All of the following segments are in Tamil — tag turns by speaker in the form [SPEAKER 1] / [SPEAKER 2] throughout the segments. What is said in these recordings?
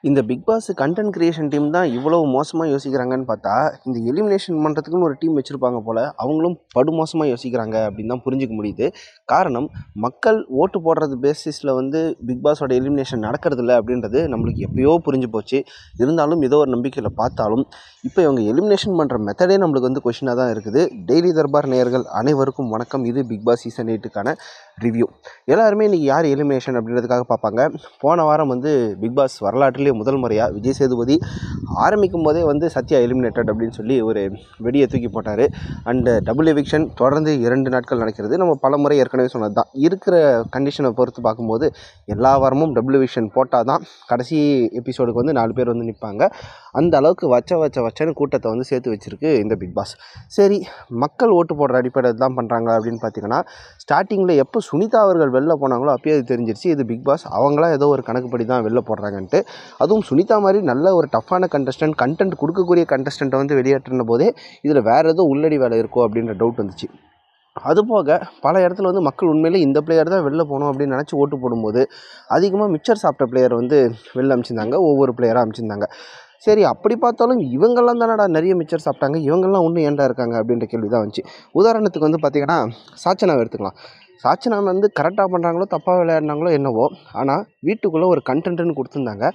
[SPEAKER 1] இந்த big boss content creation team தான் இவ்வளவு மோசமாக யோசிக்கிறாங்கன்னு பார்த்தா, இந்த எலிமினேஷன் பண்ணுறதுக்குன்னு ஒரு டீம் வச்சுருப்பாங்க போல், அவங்களும் படுமோசமாக யோசிக்கிறாங்க அப்படின்னு தான் புரிஞ்சிக்க முடியுது. காரணம், மக்கள் ஓட்டு போடுறது பேசிஸில் பிக் பாஸோட எலிமினேஷன் நடக்கிறதில்ல அப்படின்றது நம்மளுக்கு எப்போயோ புரிஞ்சு போச்சு. இருந்தாலும் ஏதோ ஒரு நம்பிக்கையில் பார்த்தாலும் இப்போ இவங்க எலிமினேஷன் பண்ணுற மெத்தடே நம்மளுக்கு கொஷினாக தான் இருக்குது. டெய்லி தர்பார் நேயர்கள் அனைவருக்கும் வணக்கம். இது பிக் பாஸ் சீசன் 8க்கான ரிவ்யூ. எல்லாருமே இன்றைக்கி யார் எலிமினேஷன் அப்படின்றதுக்காக பார்ப்பாங்க. போன வாரம் பிக் பாஸ் வரலாற்றிலே முதல் முறையாக விஜய் சேதுபதி ஆரம்பிக்கும் போதே சத்யா எலிமினேட்டட் அப்படின்னு சொல்லி ஒரு வெடியை தூக்கி போட்டார். அண்டு டபுள் எவிக்ஷன் தொடர்ந்து 2 நாட்கள் நடக்கிறது. நம்ம பல முறை ஏற்கனவே சொன்னது தான். இருக்கிற கண்டிஷனை பொறுத்து பார்க்கும்போது எல்லா வாரமும் டபுள் எவிக்ஷன் போட்டால் தான் கடைசி எபிசோடுக்கு 4 பேர் நிற்பாங்க. அந்த அளவுக்கு வச்சன்னு கூட்டத்தை சேர்த்து வச்சுருக்கு இந்த பிக் பாஸ். சரி, மக்கள் ஓட்டு போடுற அடிப்படையில் தான் பண்ணுறாங்க அப்படின்னு பார்த்தீங்கன்னா, ஸ்டார்டிங்கில் எப்போ சுனிதா அவர்கள் வெளில போனாங்களோ அப்பயே அது தெரிஞ்சிருச்சு இது பிக் பாஸ் அவங்களாம் ஏதோ ஒரு கணக்குப்படி தான் வெளில போடுறாங்கன்ட்டு. அதுவும் சுனிதா மாதிரி நல்ல ஒரு டஃப்பான கண்டென்ட் கொடுக்கக்கூடிய கண்டஸ்டண்ட்டை வெளியேற்றின போதே இதில் வேறு ஏதோ உள்ளடி வேலை இருக்கோ அப்படின்ற டவுட் வந்துச்சு. அதுபோக பல இடத்துல மக்கள் உண்மையிலே இந்த பிளேயர் தான் வெளில போகணும் அப்படின்னு நினச்சி ஓட்டு போடும்போது அதிகமாக மிச்சர் சாப்பிட்ட பிளேயர் வெளில அனுப்பிச்சிருந்தாங்க. ஒவ்வொரு பிளேயராக அனுப்பிச்சிருந்தாங்க. சரி, அப்படி பார்த்தாலும் இவங்கெல்லாம் தானடா நிறைய மிச்சர் சாப்பிட்டாங்க, இவங்கெல்லாம் இன்னும் ஏன்டா இருக்காங்க அப்படின்ற கேள்வி தான் வந்துச்சு. உதாரணத்துக்கு பார்த்திங்கன்னா, சாச்சனாவை எடுத்துக்கலாம். சாச்சனா கரெக்டாக பண்ணுறாங்களோ தப்பாக விளையாடினாங்களோ என்னவோ, ஆனால் வீட்டுக்குள்ளே ஒரு கண்டென்ட்னு கொடுத்துருந்தாங்க.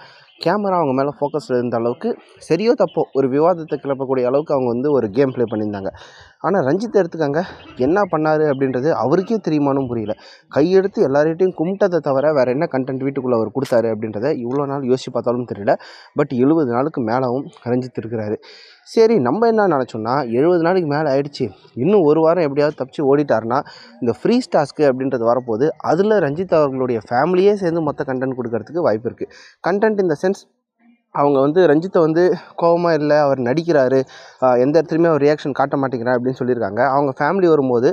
[SPEAKER 1] கேமரா அவங்க மேலே ஃபோக்கஸில் இருந்த அளவுக்கு சரியோ தப்போ ஒரு விவாதத்தை கிளப்பக்கூடிய அளவுக்கு அவங்க ஒரு கேம் ப்ளே பண்ணியிருந்தாங்க. ஆனால் ரஞ்சித் எடுத்துக்காங்க, என்ன பண்ணார் அப்படின்றது அவருக்கே தெரியுமானும் புரியல. கையெடுத்து எல்லார்கிட்டையும் கும்பிட்டதை தவிர வேறு என்ன கண்டென்ட் வீட்டுக்குள்ளே அவர் கொடுத்தாரு அப்படின்றத இவ்வளோ நாள் யோசிச்சு பார்த்தாலும் தெரியல. பட் 70 நாளுக்கு மேலவும் ரஞ்சித் இருக்கிறாரு. சரி, நம்ம என்ன நினச்சோன்னா 70 நாளைக்கு மேலே ஆயிடுச்சு, இன்னும் ஒரு வாரம் எப்படியாவது தப்பிச்சு ஓடிட்டாருன்னா இந்த ஃப்ரீஸ் டாஸ்க்கு அப்படின்றது வரப்போது அதில் ரஞ்சித் அவர்களுடைய ஃபேமிலியே சேர்ந்து மொத்த கண்டென்ட் கொடுக்கறதுக்கு வாய்ப்பு இருக்குது. கண்டென்ட் இந்த சென்ஸ் அவங்க ரஞ்சித்தை கோபமாக இல்லை, அவர் நடிக்கிறாரு, எந்த இடத்துலையுமே அவர் ரியாக்ஷன் காட்ட மாட்டேங்கிறார் அப்படின்னு சொல்லியிருக்காங்க. அவங்க ஃபேமிலி வரும்போது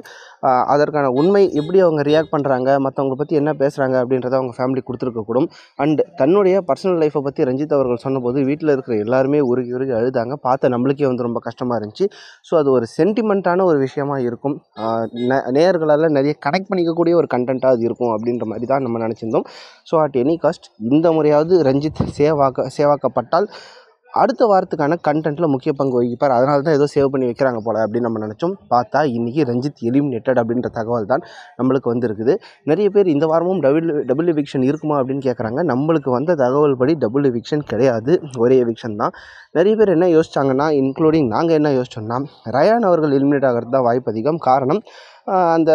[SPEAKER 1] அதற்கான உண்மை எப்படி அவங்க ரியாக்ட் பண்ணுறாங்க, மற்றவங்களை பற்றி என்ன பேசுகிறாங்க அப்படின்றத அவங்க ஃபேமிலி கொடுத்துருக்கக்கூடும். அண்ட் தன்னுடைய பர்சனல் லைஃப்பை பற்றி ரஞ்சித் அவர்கள் சொன்னபோது வீட்டில் இருக்கிற எல்லாருமே உருகி அழுதாங்க. பார்த்த நம்மளுக்கே ரொம்ப கஷ்டமாக இருந்துச்சு. ஸோ அது ஒரு சென்டிமெண்ட்டான ஒரு விஷயமா இருக்கும். நேயர்களால் நிறைய கனெக்ட் பண்ணிக்கக்கூடிய ஒரு கண்டென்ட்டாக அது இருக்கும் அப்படின்ற மாதிரி தான் நம்ம நினச்சிருந்தோம். ஸோ அட் எனி காஸ்ட் இந்த முறையாவது ரஞ்சித் சேவாக்கப்பட்டால் அடுத்த வாரத்துக்கான கண்டென்ட்டில் முக்கிய பங்கு வகிப்பார். அதனால தான் ஏதோ சேவ் பண்ணி வைக்கிறாங்க போல் அப்படின்னு நம்ம நினச்சோம். பார்த்தா இன்றைக்கி ரஞ்சித் எலிமினேட்டட் அப்படின்ற தகவல் தான் நம்மளுக்கு வந்திருக்குது. நிறைய பேர் இந்த வாரமும் டபுள் எவிக்ஷன் இருக்குமா அப்படின்னு கேட்குறாங்க. நம்மளுக்கு வந்த தகவல் படி டபுள் எவிக்ஷன் கிடையாது, ஒரே எவிக்ஷன் தான். நிறைய பேர் என்ன யோசிச்சாங்கன்னா, இன்க்ளூடிங் நாங்கள் என்ன யோசிச்சோம்னா, ரயான் அவர்கள் எலிமினேட் ஆகிறது தான் வாய்ப்பு அதிகம். காரணம், அந்த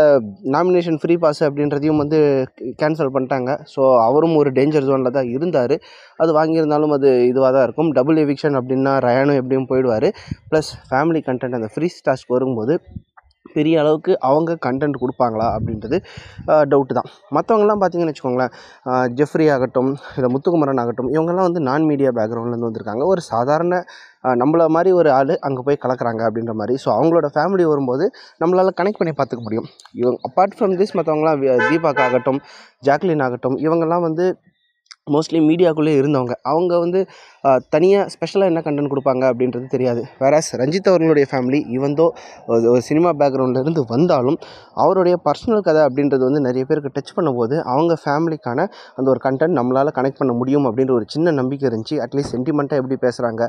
[SPEAKER 1] நாமினேஷன் ஃப்ரீ பாஸ் அப்படின்றதையும் கேன்சல் பண்ணிட்டாங்க. ஸோ அவரும் ஒரு டேஞ்சர் ஜோனில் தான் இருந்தார். அது வாங்கியிருந்தாலும் அது இதுவாக தான் இருக்கும். டபுள் எவிக்ஷன் அப்படின்னா ரயானும் எப்படியும் போயிடுவார். ப்ளஸ் ஃபேமிலி கண்டென்ட் அந்த ஃப்ரீ டாஸ்க் வரும்போது பெரிய அளவுக்கு அவங்க கண்டென்ட் கொடுப்பாங்களா அப்படின்றது டவுட்டு தான். மற்றவங்கலாம் பார்த்திங்கன்னு வச்சுக்கோங்களேன், ஜெஃப்ரி ஆகட்டும், இல்லை முத்துக்குமரன் ஆகட்டும், இவங்கெல்லாம் நான் மீடியா பேக்ரவுண்ட்லேருந்து வந்திருக்காங்க. ஒரு சாதாரண நம்மள மாதிரி ஒரு ஆள் அங்கே போய் கலக்கிறாங்க அப்படின்ற மாதிரி. ஸோ அவங்களோட ஃபேமிலி வரும்போது நம்மளால் கனெக்ட் பண்ணி பார்த்துக்க முடியும். இவங்க அப்பார்ட் ஃப்ரம் திஸ் மற்றவங்களாம் தீபாக் ஆகட்டும், ஜாக்லின் ஆகட்டும், இவங்கெல்லாம் மோஸ்ட்லி மீடியாக்குள்ளே இருந்தவங்க. அவங்க தனியாக ஸ்பெஷலாக என்ன கண்டென்ட் கொடுப்பாங்க அப்படின்றது தெரியாது. வேறஸ் ரஞ்சித் அவர்களுடைய ஃபேமிலி இவந்தோ ஒரு சினிமா பேக்ரவுண்ட்லேருந்து வந்தாலும் அவருடைய பர்சனல் கதை அப்படின்றது நிறைய பேருக்கு டச் பண்ணும்போது அவங்க ஃபேமிலிக்கான அந்த ஒரு கண்டென்ட் நம்மளால் கனெக்ட் பண்ண முடியும் அப்படின்ற ஒரு சின்ன நம்பிக்கை இருந்துச்சு. அட்லீஸ்ட் சென்டிமெண்ட்டாக எப்படி பேசுகிறாங்க,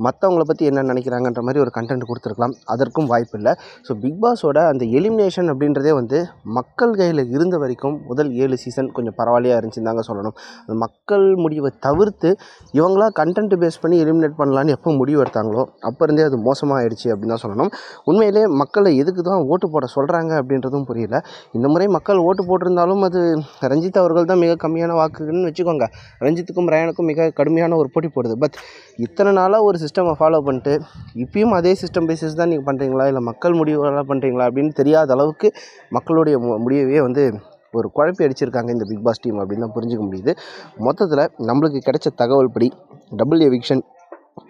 [SPEAKER 1] மற்றவங்கள பற்றி என்ன நினைக்கிறாங்கன்ற மாதிரி ஒரு கண்டென்ட் கொடுத்துருக்கலாம். அதற்கும் வாய்ப்பு இல்லை. ஸோ பிக் பாஸோட அந்த எலிமினேஷன் அப்படின்றதே மக்கள் கையில் இருந்த வரைக்கும் முதல் 7 சீசன் கொஞ்சம் பரவாயில்லையாக இருந்துச்சுன்னு தாங்க சொல்லணும். மக்கள் முடிவை தவிர்த்து இவங்களா கண்டென்ட் பேஸ் பண்ணி எலிமினேட் பண்ணலான்னு எப்போ முடிவு எடுத்தாங்களோ அப்போ இருந்தே அது மோசமாக ஆயிடுச்சு அப்படின்னு தான் சொல்லணும். உண்மையிலே மக்களை எதுக்கு தான் ஓட்டு போட சொல்கிறாங்க அப்படின்றதும் புரியல. இந்த முறை மக்கள் ஓட்டு போட்டிருந்தாலும் அது ரஞ்சித் அவர்கள் தான் மிக கம்மியான வாக்குன்னு வச்சுக்கோங்க. ரஞ்சித்துக்கும் ரயானுக்கும் மிக கடுமையான ஒரு போட்டி போடுது. பட் இத்தனை நாளாக ஒரு சிஸ்டமை ஃபாலோ பண்ணிட்டு இப்பயும் அதே சிஸ்டம் பேசிஸ் தான் நீங்கள் பண்ணுறீங்களா, இல்லை மக்கள் முடிவுகளாக பண்ணுறீங்களா அப்படின்னு தெரியாத அளவுக்கு மக்களுடைய முடியவே ஒரு குழப்பி அடிச்சிருக்காங்க இந்த பிக் பாஸ் டீம் அப்படின்னு தான் புரிஞ்சுக்க முடியுது. மொத்தத்தில் நம்மளுக்கு கிடைச்ச தகவல் படி டபுள் எவிக்ஷன்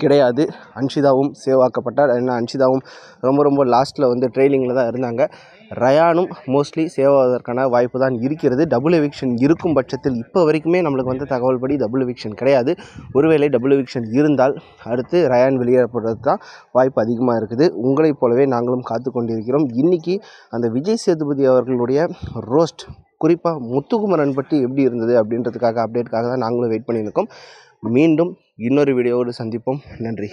[SPEAKER 1] கிடையாது. அன்ஷிதாவும் சேவ் ஆக்கப்பட்டார். ஏன்னா அன்ஷிதாவும் ரொம்ப லாஸ்ட்டில் ட்ரெயிலிங்கில் தான் இருந்தாங்க. ரயானும் மோஸ்ட்லி சேவ் ஆவதற்கான வாய்ப்பு தான் இருக்கிறது. டபுள் எவிக்ஷன் இருக்கும் பட்சத்தில் இப்போ வரைக்குமே நம்மளுக்கு தகவல் படி டபுள் எவிக்ஷன் கிடையாது. ஒருவேளை டபுள் எவிக்ஷன் இருந்தால் அடுத்து ரயான் வெளியேறப்படுறது தான் வாய்ப்பு அதிகமாக இருக்குது. உங்களைப் போலவே நாங்களும் காத்து கொண்டிருக்கிறோம். இன்றைக்கி அந்த விஜய் சேதுபதி அவர்களுடைய ரோஸ்ட், குறிப்பாக முத்துக்குமரன் பற்றி எப்படி இருந்தது அப்படின்றதுக்காக அப்டேட்டுக்காக தான் நாங்களும் வெயிட் பண்ணியிருக்கோம். மீண்டும் இன்னொரு வீடியோவோடு சந்திப்போம். நன்றி.